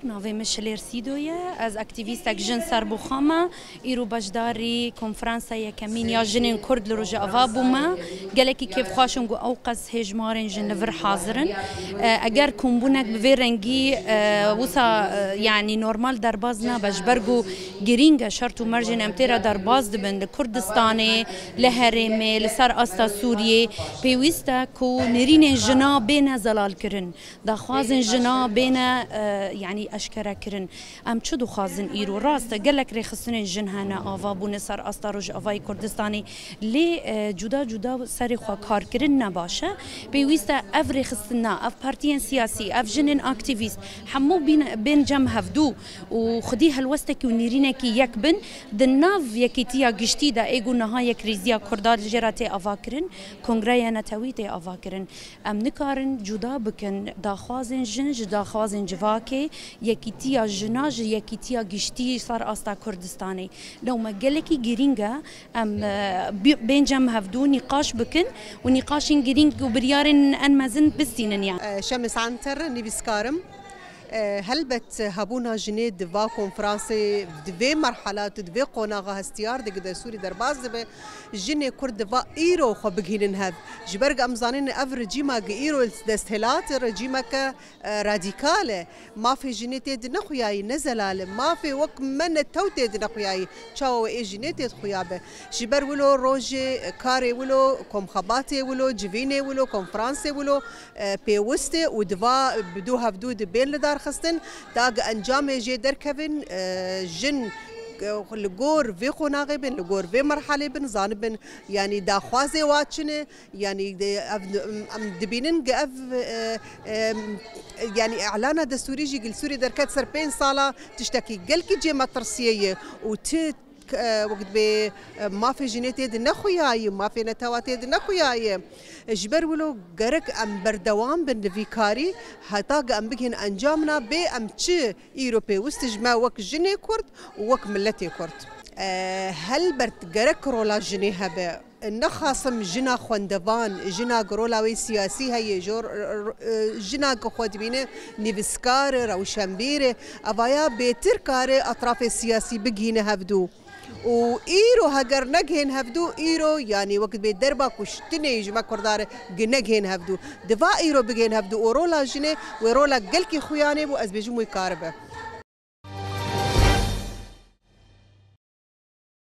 ناوی مشلیر سیدویه از اکتیویستک جن سربوخاما ایرو بجداری کنفرانس یکمین یا جنین کرد لروج آوا بوما گلکی کیف خواشم گو اوقس هجمارن جن ور حاضرن اگر کنبونک به رنگی وسا یعنی نورمال درباز نباش برگو گرینگ شرط و مرجن امتیرا درباز دبن کردستانی لهرمه لسر استا سوریه پیوسته کو نرین جنا بین زلال کرن دخوازن جنا بین یعنی اشکره کرن ام چه دو خوازن ایرو راست گلک ریخستن جنهانا آوا بونه سر استاروج آوای کردستانی لی جدا جدا سر خوا کار کرن نباشه پیوسته اف ریخستنا اف پارتیان سیاسی اف جنن اکتیویست همو بین جم هفدو و خدی هلوستکی و نیرینکی یک بن دناف یکیتیا گشتی دا ایگو نهای کریزیا کردال جراتی آوا کرن کنگره نتویتی آوا کرن ام نکارن جدا بکن دا خوازن جن جدا خوازن جواکی یکیتیا جناج یکیتیا گشتی سر استا کردستانی لو ما گلکی گرینگا ام بینجم هفدو نقاش بکن و نقاشین گرینگ و بریارن ان مزن بسینن يعني شمس عنتر نبيسكارم هل بت هبونا جنيه دفا كونفرانسي دفي مرحلات دفي قناغه هستيار دق سوري درباز دبي جنيه كرد دفا ايرو خو بغينن هذ جبرق امزانين افرجي ما ايرو دستهلات رجيمك راديكال ما في جنيه تد نخياي نزلال ما في وك من توتد نخياي تشاو اي جنيه تد خيابه جبر ولو روجي كاري ولو كوم خباتي ولو جفيني ولو كونفرانسي ولو بيوستي ودفا بدو هفدود بين لدار خستن داغ انجام جي دركبن جن لغور في قناغي بن لغور في مرحله بن زانبن يعني دا خوازي واتشنه يعني دبينن قف يعني اعلان دستوري جي قل سوري دركت سر 5 صاله تشتكي قلكي جي مطرسيه وت وقت ب ما في جينيتي نخوياي ما في نتواتي نخوياي جبر ولو جرك ام بردوام بن فيكاري هتاق ام بكين انجامنا ب ام تشي ايروبي واستجمع وك جيني كرد وك ملتي كرد هل برت جرك رولا جيني هبه نخاصم جنا خوندبان جنا قرولاوي سياسي هي جور جنا خودبينه نيفسكار روشنبير افايا بيتر كاري اطراف السياسي بقينه هفدو وإيرو هجر نجهن هفدو إيرو يعني وقت بيت دربا كشتني جمع كردار نجهن هفدو دفاع إيرو بجهن هفدو ورولا جنة ورولا قلكي خيانة وأزبجوا مكاربة.